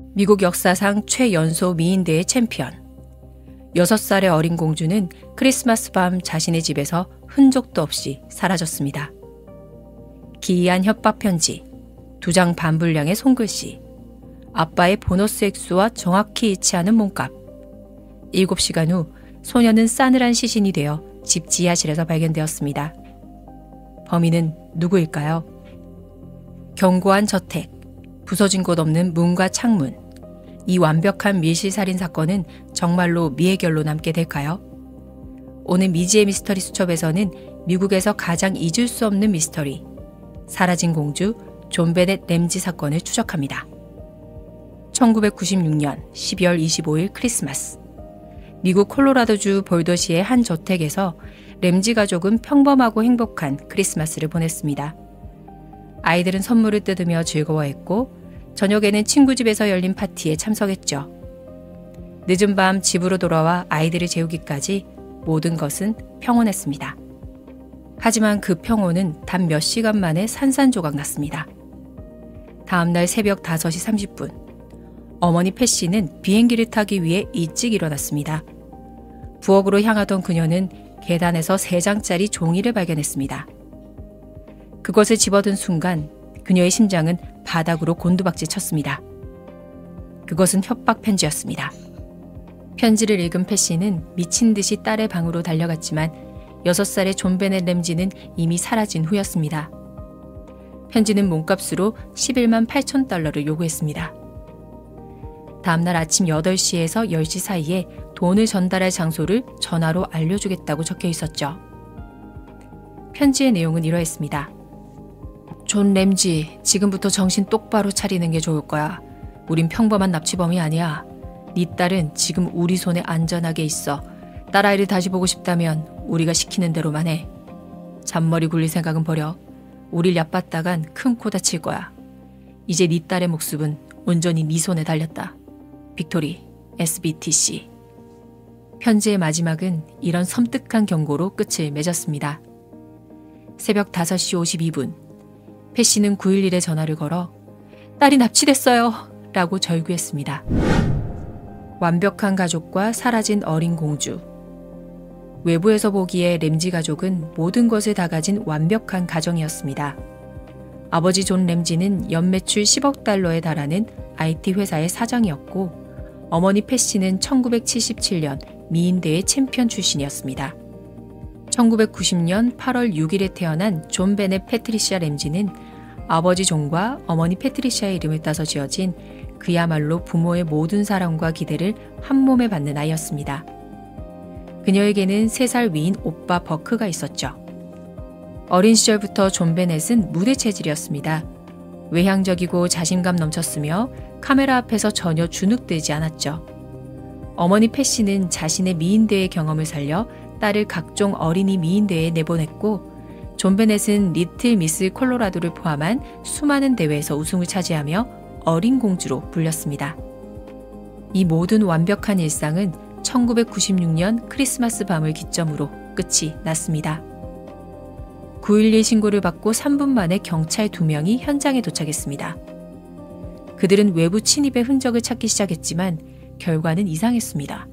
미국 역사상 최연소 미인대회 챔피언. 6살의 어린 공주는 크리스마스 밤 자신의 집에서 흔적도 없이 사라졌습니다. 기이한 협박 편지, 2장 반 분량의 손글씨, 아빠의 보너스 액수와 정확히 일치하는 몸값. 7시간 후 소녀는 싸늘한 시신이 되어 집 지하실에서 발견되었습니다. 범인은 누구일까요? 견고한 저택, 부서진 곳 없는 문과 창문. 이 완벽한 밀실살인 사건은 정말로 미해결로 남게 될까요? 오늘 미지의 미스터리 수첩에서는 미국에서 가장 잊을 수 없는 미스터리, 사라진 공주 존 베넷 램지 사건을 추적합니다. 1996년 12월 25일 크리스마스. 미국 콜로라도주 볼더시의 한 저택에서 램지 가족은 평범하고 행복한 크리스마스를 보냈습니다. 아이들은 선물을 뜯으며 즐거워했고 저녁에는 친구 집에서 열린 파티에 참석했죠. 늦은 밤 집으로 돌아와 아이들을 재우기까지 모든 것은 평온했습니다. 하지만 그 평온은 단 몇 시간 만에 산산조각 났습니다. 다음날 새벽 5시 30분, 어머니 패씨는 비행기를 타기 위해 일찍 일어났습니다. 부엌으로 향하던 그녀는 계단에서 3장짜리 종이를 발견했습니다. 그것을 집어든 순간 그녀의 심장은 바닥으로 곤두박질 쳤습니다. 그것은 협박 편지였습니다. 편지를 읽은 패씨는 미친 듯이 딸의 방으로 달려갔지만 6살의 존 베넷 램지는 이미 사라진 후였습니다. 편지는 몸값으로 11만 8천 달러를 요구했습니다. 다음날 아침 8시에서 10시 사이에 돈을 전달할 장소를 전화로 알려주겠다고 적혀 있었죠. 편지의 내용은 이러했습니다. 존 램지, 지금부터 정신 똑바로 차리는 게 좋을 거야. 우린 평범한 납치범이 아니야. 네 딸은 지금 우리 손에 안전하게 있어. 딸아이를 다시 보고 싶다면 우리가 시키는 대로만 해. 잔머리 굴릴 생각은 버려. 우릴 얕봤다간 큰 코 다칠 거야. 이제 네 딸의 목숨은 온전히 네 손에 달렸다. 빅토리, SBTC. 편지의 마지막은 이런 섬뜩한 경고로 끝을 맺었습니다. 새벽 5시 52분, 패씨는 911에 전화를 걸어 딸이 납치됐어요 라고 절규했습니다. 완벽한 가족과 사라진 어린 공주. 외부에서 보기에 램지 가족은 모든 것을 다 가진 완벽한 가정이었습니다. 아버지 존 램지는 연매출 10억 달러에 달하는 IT 회사의 사장이었고 어머니 패씨는 1977년 미인대회 챔피언 출신이었습니다. 1990년 8월 6일에 태어난 존 베넷 패트리시아 램지는 아버지 존과 어머니 패트리시아의 이름을 따서 지어진 그야말로 부모의 모든 사랑과 기대를 한 몸에 받는 아이였습니다. 그녀에게는 3살 위인 오빠 버크가 있었죠. 어린 시절부터 존 베넷은 무대 체질이었습니다. 외향적이고 자신감 넘쳤으며 카메라 앞에서 전혀 주눅들지 않았죠. 어머니 패씨는 자신의 미인대회 경험을 살려 딸을 각종 어린이 미인대회에 내보냈고 존 베넷은 리틀 미스 콜로라도를 포함한 수많은 대회에서 우승을 차지하며 어린 공주로 불렸습니다. 이 모든 완벽한 일상은 1996년 크리스마스 밤을 기점으로 끝이 났습니다. 911 신고를 받고 3분 만에 경찰 2명이 현장에 도착했습니다. 그들은 외부 침입의 흔적을 찾기 시작했지만 결과는 이상했습니다.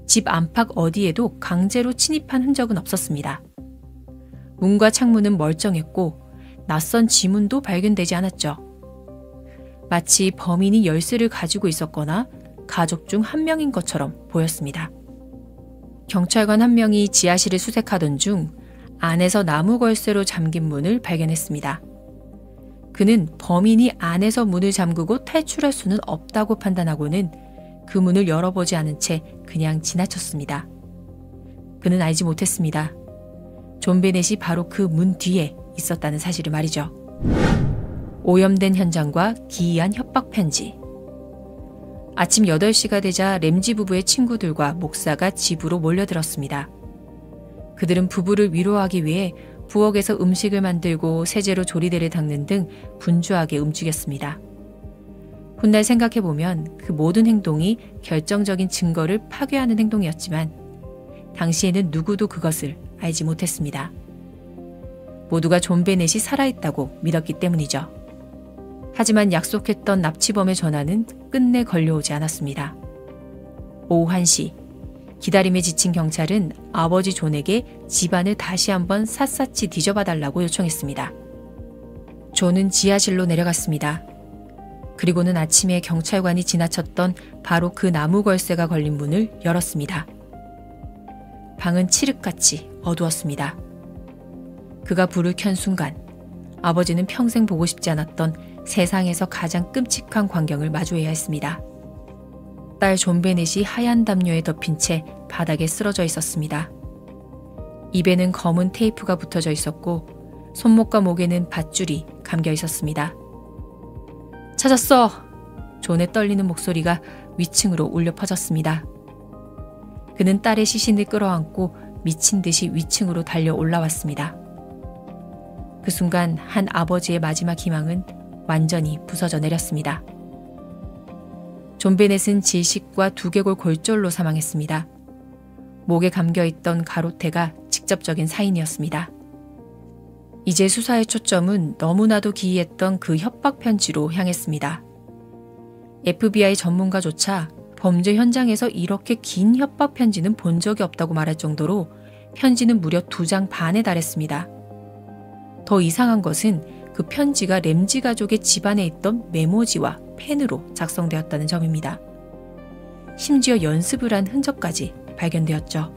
집 안팎 어디에도 강제로 침입한 흔적은 없었습니다. 문과 창문은 멀쩡했고 낯선 지문도 발견되지 않았죠. 마치 범인이 열쇠를 가지고 있었거나 가족 중 한 명인 것처럼 보였습니다. 경찰관 한 명이 지하실을 수색하던 중 안에서 나무 걸쇠로 잠긴 문을 발견했습니다. 그는 범인이 안에서 문을 잠그고 탈출할 수는 없다고 판단하고는 그 문을 열어보지 않은 채 그냥 지나쳤습니다. 그는 알지 못했습니다. 존 베넷이 바로 그 문 뒤에 있었다는 사실을 말이죠. 오염된 현장과 기이한 협박 편지. 아침 8시가 되자 램지 부부의 친구들과 목사가 집으로 몰려들었습니다. 그들은 부부를 위로하기 위해 부엌에서 음식을 만들고 세제로 조리대를 닦는 등 분주하게 움직였습니다. 훗날 생각해보면 그 모든 행동이 결정적인 증거를 파괴하는 행동이었지만 당시에는 누구도 그것을 알지 못했습니다. 모두가 존 베넷이 살아있다고 믿었기 때문이죠. 하지만 약속했던 납치범의 전화는 끝내 걸려오지 않았습니다. 오후 1시, 기다림에 지친 경찰은 아버지 존에게 집안을 다시 한번 샅샅이 뒤져봐달라고 요청했습니다. 존은 지하실로 내려갔습니다. 그리고는 아침에 경찰관이 지나쳤던 바로 그 나무 걸쇠가 걸린 문을 열었습니다. 방은 칠흑같이 어두웠습니다. 그가 불을 켠 순간 아버지는 평생 보고 싶지 않았던 세상에서 가장 끔찍한 광경을 마주해야 했습니다. 딸 존 베넷이 하얀 담요에 덮인 채 바닥에 쓰러져 있었습니다. 입에는 검은 테이프가 붙어져 있었고 손목과 목에는 밧줄이 감겨 있었습니다. 찾았어! 존의 떨리는 목소리가 위층으로 울려 퍼졌습니다. 그는 딸의 시신을 끌어안고 미친 듯이 위층으로 달려 올라왔습니다. 그 순간 한 아버지의 마지막 희망은 완전히 부서져 내렸습니다. 존 베넷은 질식과 두개골 골절로 사망했습니다. 목에 감겨있던 가로테가 직접적인 사인이었습니다. 이제 수사의 초점은 너무나도 기이했던 그 협박 편지로 향했습니다. FBI 전문가조차 범죄 현장에서 이렇게 긴 협박 편지는 본 적이 없다고 말할 정도로 편지는 무려 2장 반에 달했습니다. 더 이상한 것은 그 편지가 램지 가족의 집안에 있던 메모지와 펜으로 작성되었다는 점입니다. 심지어 연습을 한 흔적까지 발견되었죠.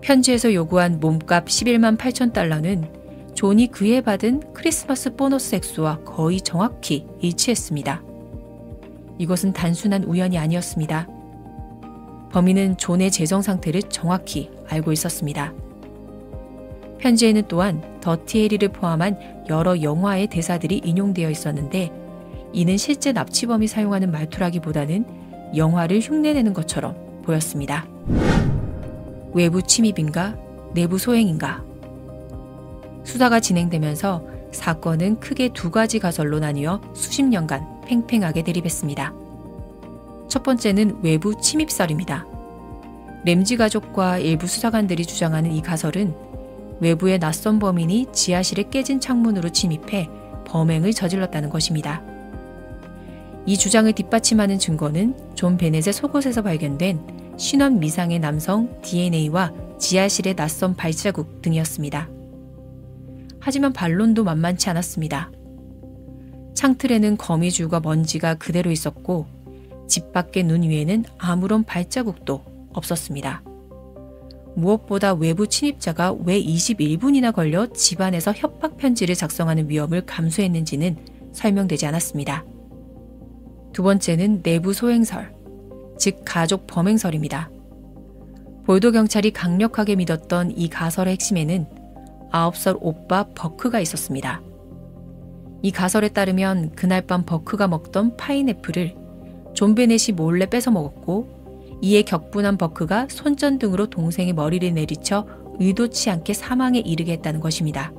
편지에서 요구한 몸값 11만 8천 달러는 존이 그해 받은 크리스마스 보너스 액수와 거의 정확히 일치했습니다. 이것은 단순한 우연이 아니었습니다. 범인은 존의 재정 상태를 정확히 알고 있었습니다. 편지에는 또한 더티 해리를 포함한 여러 영화의 대사들이 인용되어 있었는데 이는 실제 납치범이 사용하는 말투라기보다는 영화를 흉내내는 것처럼 보였습니다. 외부 침입인가? 내부 소행인가? 수사가 진행되면서 사건은 크게 2가지 가설로 나뉘어 수십 년간 팽팽하게 대립했습니다. 첫 번째는 외부 침입설입니다. 램지 가족과 일부 수사관들이 주장하는 이 가설은 외부의 낯선 범인이 지하실에 깨진 창문으로 침입해 범행을 저질렀다는 것입니다. 이 주장을 뒷받침하는 증거는 존 베넷의 속옷에서 발견된 신원 미상의 남성 DNA와 지하실의 낯선 발자국 등이었습니다. 하지만 반론도 만만치 않았습니다. 창틀에는 거미줄과 먼지가 그대로 있었고 집 밖의 눈 위에는 아무런 발자국도 없었습니다. 무엇보다 외부 침입자가 왜 21분이나 걸려 집안에서 협박 편지를 작성하는 위험을 감수했는지는 설명되지 않았습니다. 두 번째는 내부 소행설, 즉 가족 범행설입니다. 볼도 경찰이 강력하게 믿었던 이 가설의 핵심에는 9살 오빠 버크가 있었습니다. 이 가설에 따르면 그날 밤 버크가 먹던 파인애플을 존 베넷이 몰래 뺏어 먹었고 이에 격분한 버크가 손전등으로 동생의 머리를 내리쳐 의도치 않게 사망에 이르게 했다는 것입니다.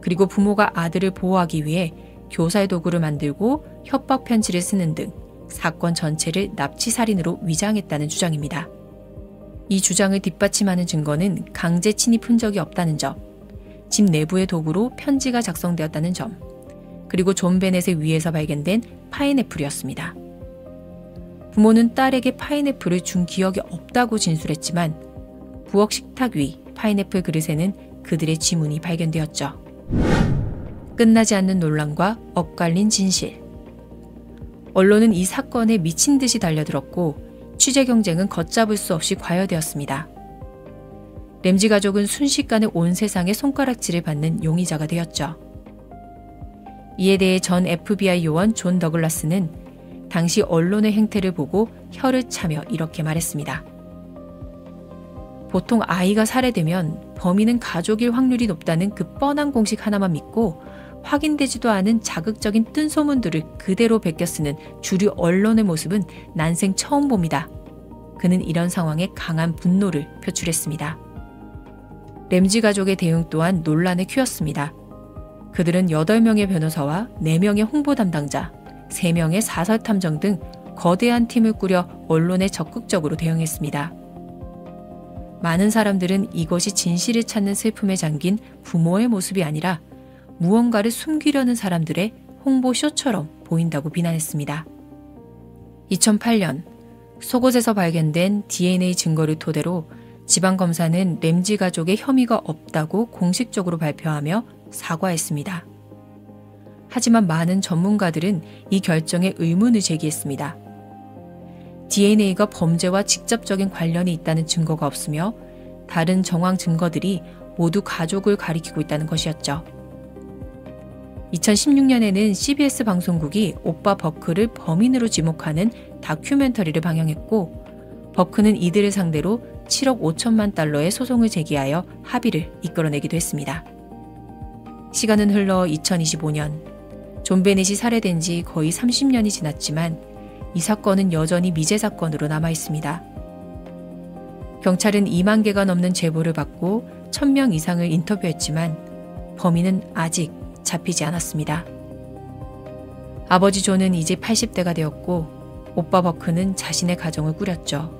그리고 부모가 아들을 보호하기 위해 교살 도구를 만들고 협박 편지를 쓰는 등 사건 전체를 납치살인으로 위장했다는 주장입니다. 이 주장을 뒷받침하는 증거는 강제 침입 흔적이 없다는 점, 집 내부의 도구로 편지가 작성되었다는 점, 그리고 존 베넷의 위에서 발견된 파인애플이었습니다. 부모는 딸에게 파인애플을 준 기억이 없다고 진술했지만 부엌 식탁 위 파인애플 그릇에는 그들의 지문이 발견되었죠. 끝나지 않는 논란과 엇갈린 진실. 언론은 이 사건에 미친 듯이 달려들었고 취재 경쟁은 걷잡을 수 없이 과열되었습니다. 램지 가족은 순식간에 온 세상의 손가락질을 받는 용의자가 되었죠. 이에 대해 전 FBI 요원 존 더글라스는 당시 언론의 행태를 보고 혀를 차며 이렇게 말했습니다. 보통 아이가 살해되면 범인은 가족일 확률이 높다는 그 뻔한 공식 하나만 믿고 확인되지도 않은 자극적인 뜬소문들을 그대로 베껴 쓰는 주류 언론의 모습은 난생 처음 봅니다. 그는 이런 상황에 강한 분노를 표출했습니다. 램지 가족의 대응 또한 논란을 키웠습니다. 그들은 8명의 변호사와 4명의 홍보 담당자, 3명의 사설 탐정 등 거대한 팀을 꾸려 언론에 적극적으로 대응했습니다. 많은 사람들은 이것이 진실을 찾는 슬픔에 잠긴 부모의 모습이 아니라 무언가를 숨기려는 사람들의 홍보쇼처럼 보인다고 비난했습니다. 2008년 속옷에서 발견된 DNA 증거를 토대로 지방검사는 램지 가족의 혐의가 없다고 공식적으로 발표하며 사과했습니다. 하지만 많은 전문가들은 이 결정에 의문을 제기했습니다. DNA가 범죄와 직접적인 관련이 있다는 증거가 없으며 다른 정황 증거들이 모두 가족을 가리키고 있다는 것이었죠. 2016년에는 CBS 방송국이 오빠 버크를 범인으로 지목하는 다큐멘터리를 방영했고 버크는 이들을 상대로 7억 5천만 달러의 소송을 제기하여 합의를 이끌어내기도 했습니다. 시간은 흘러 2025년 존 베넷이 살해된 지 거의 30년이 지났지만 이 사건은 여전히 미제 사건으로 남아 있습니다. 경찰은 2만 개가 넘는 제보를 받고 1,000명 이상을 인터뷰했지만 범인은 아직 잡히지 않았습니다. 아버지 존은 이제 80대가 되었고 오빠 버크는 자신의 가정을 꾸렸죠.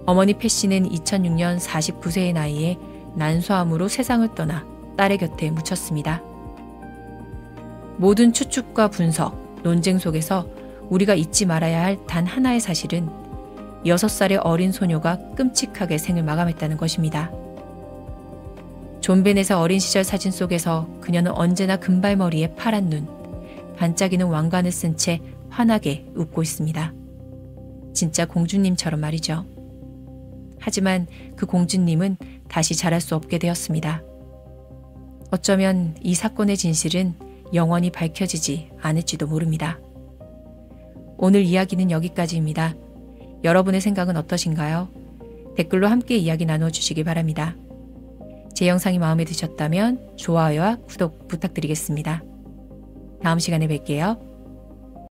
어머니 패씨는 2006년 49세의 나이에 난소암으로 세상을 떠나 딸의 곁에 묻혔습니다. 모든 추측과 분석, 논쟁 속에서 우리가 잊지 말아야 할 단 하나의 사실은 6살의 어린 소녀가 끔찍하게 생을 마감했다는 것입니다. 존 베넷의 어린 시절 사진 속에서 그녀는 언제나 금발머리에 파란 눈, 반짝이는 왕관을 쓴 채 환하게 웃고 있습니다. 진짜 공주님처럼 말이죠. 하지만 그 공주님은 다시 자랄 수 없게 되었습니다. 어쩌면 이 사건의 진실은 영원히 밝혀지지 않을지도 모릅니다. 오늘 이야기는 여기까지입니다. 여러분의 생각은 어떠신가요? 댓글로 함께 이야기 나눠주시기 바랍니다. 제 영상이 마음에 드셨다면 좋아요와 구독 부탁드리겠습니다. 다음 시간에 뵐게요.